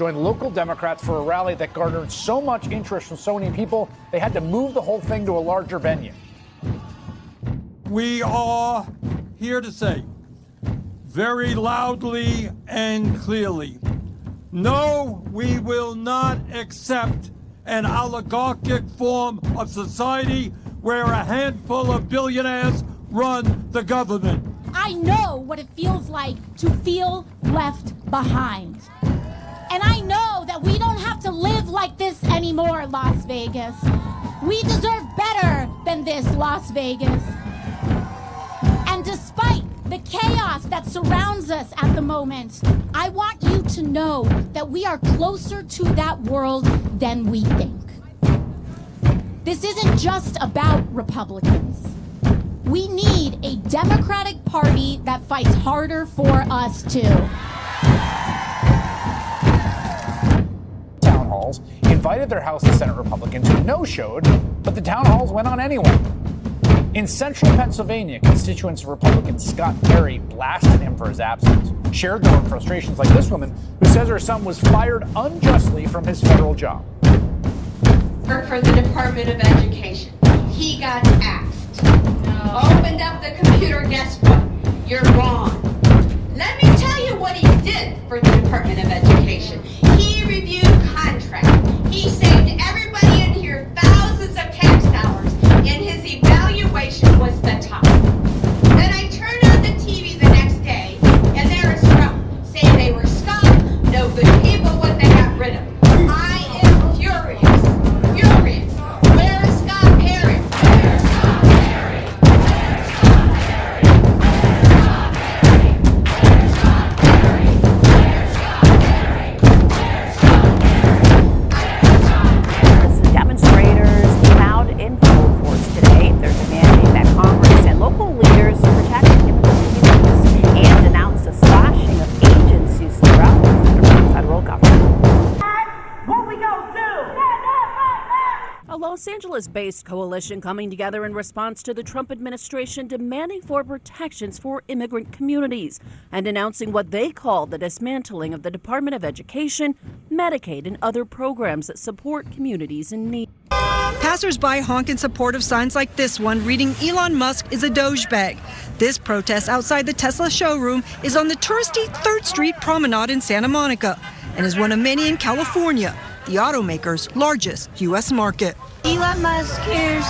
joined local Democrats for a rally that garnered so much interest from so many people, they had to move the whole thing to a larger venue. We are here to say very loudly and clearly, no, we will not accept an oligarchic form of society where a handful of billionaires run the government. I know what it feels like to feel left behind. And I know that we don't have to live like this anymore, Las Vegas. We deserve better than this, Las Vegas. And despite the chaos that surrounds us at the moment, I want you to know that we are closer to that world than we think. This isn't just about Republicans. We need a Democratic Party that fights harder for us too. Town halls invited their House and Senate Republicans who no-showed, but the town halls went on anyway. In central Pennsylvania, constituents of Republican Scott Perry blasted him for his absence, shared their own frustrations like this woman who says her son was fired unjustly from his federal job. For the Department of Education, he got axed. Opened up the computer, guess what? You're wrong. Let me tell you what he did for the Department of Education. He reviewed contracts. He saved everybody in here thousands of tax dollars, and his evaluation was the top. Then I turned on the TV the next day, and there is Trump saying they were scum, no good people, what they got rid of. I am furious. Furious. Where is Scott Perry? Where's Scott Perry? Where's Scott Perry? Where's Scott Perry? Where's Scott Perry? Where's Scott Perry? Where's Scott Perry? Demonstrators came out in full force today. They're demanding that Congress and local leaders protect immigrant communities and denounce the slashing of agencies throughout the federal government. What we gonna do? A Los Angeles-based coalition coming together in response to the Trump administration demanding for protections for immigrant communities and announcing what they call the dismantling of the Department of Education, Medicaid, and other programs that support communities in need. Passers-by honk in support of signs like this one reading Elon Musk is a Dogebag. This protest outside the Tesla showroom is on the touristy 3rd Street Promenade in Santa Monica and is one of many in California, the automaker's largest U.S. market. Elon Musk is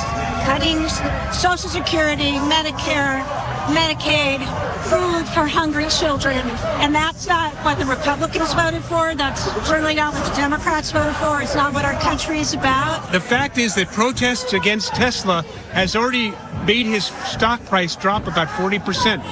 cutting Social Security, Medicare, Medicaid, food for hungry children. And that's not what the Republicans voted for. That's certainly not what the Democrats voted for. It's not what our country is about. The fact is that protests against Tesla has already made his stock price drop about 40%.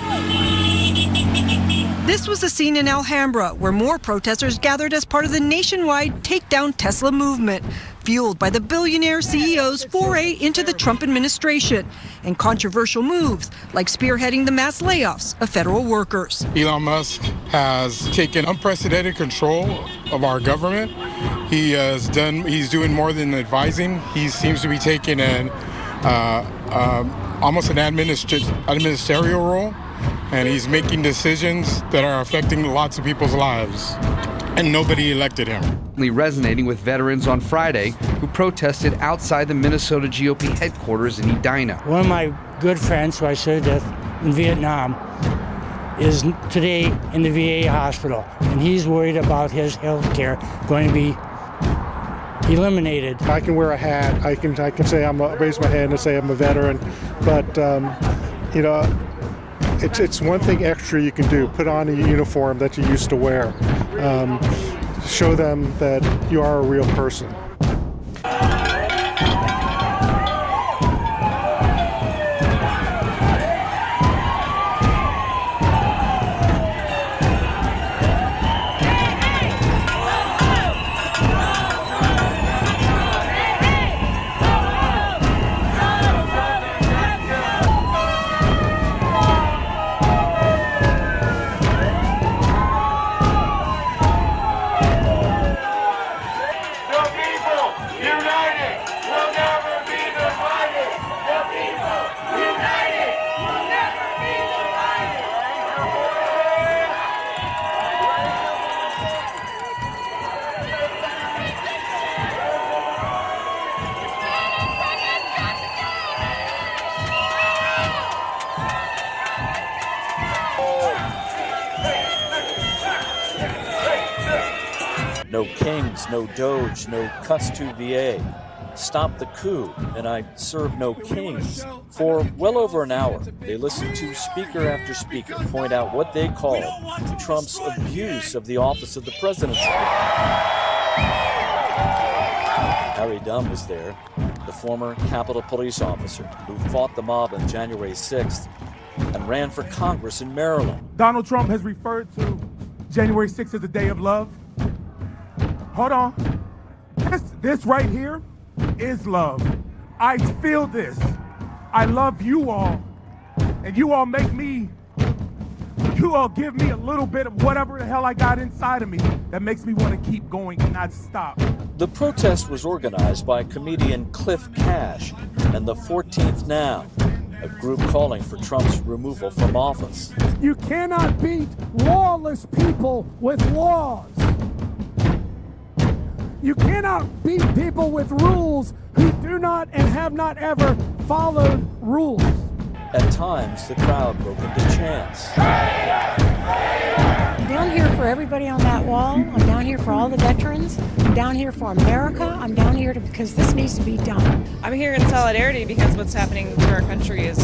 This was the scene in Alhambra, where more protesters gathered as part of the nationwide Take Down Tesla movement, fueled by the billionaire CEO's foray into the Trump administration and controversial moves like spearheading the mass layoffs of federal workers. Elon Musk has taken unprecedented control of our government. He's doing more than advising. He seems to be taking almost an administrative role. And he's making decisions that are affecting lots of people's lives. And nobody elected him. Resonating with veterans on Friday who protested outside the Minnesota GOP headquarters in Edina. One of my good friends who I served with in Vietnam is today in the VA hospital. And he's worried about his health care going to be eliminated. I can wear a hat. I can say raise my hand and say I'm a veteran. But, It's one thing extra you can do. Put on a uniform that you used to wear. Show them that you are a real person. The people No kings, no doge, no cuts to VA. Stop the coup, and I serve no kings. For well over an hour, they listened to speaker after speaker point out what they called Trump's abuse of the office of the presidency. Harry Dunn was there, the former Capitol Police officer who fought the mob on January 6th and ran for Congress in Maryland. Donald Trump has referred to January 6th as a day of love. Hold on. This right here is love. I feel this. I love you all. And you all give me a little bit of whatever the hell I got inside of me that makes me want to keep going and not stop. The protest was organized by comedian Cliff Cash and the 14th Now, a group calling for Trump's removal from office. You cannot beat lawless people with laws. You cannot beat people with rules who do not and have not ever followed rules. At times, the crowd broke into chants. I'm down here for everybody on that wall. I'm down here for all the veterans. I'm down here for America. I'm down here because this needs to be done. I'm here in solidarity because what's happening to our country is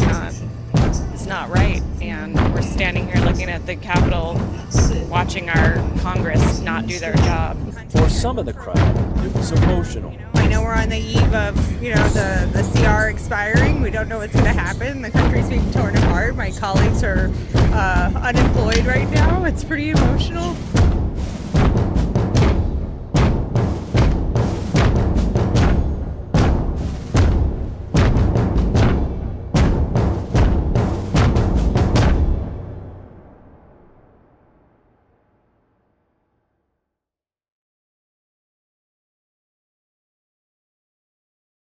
not right. And we're standing here looking at the Capitol, watching our Congress not do their job. For some in the crowd, it was emotional. I know we're on the eve of, the CR expiring. We don't know what's going to happen. The country's being torn apart. My colleagues are unemployed right now. It's pretty emotional.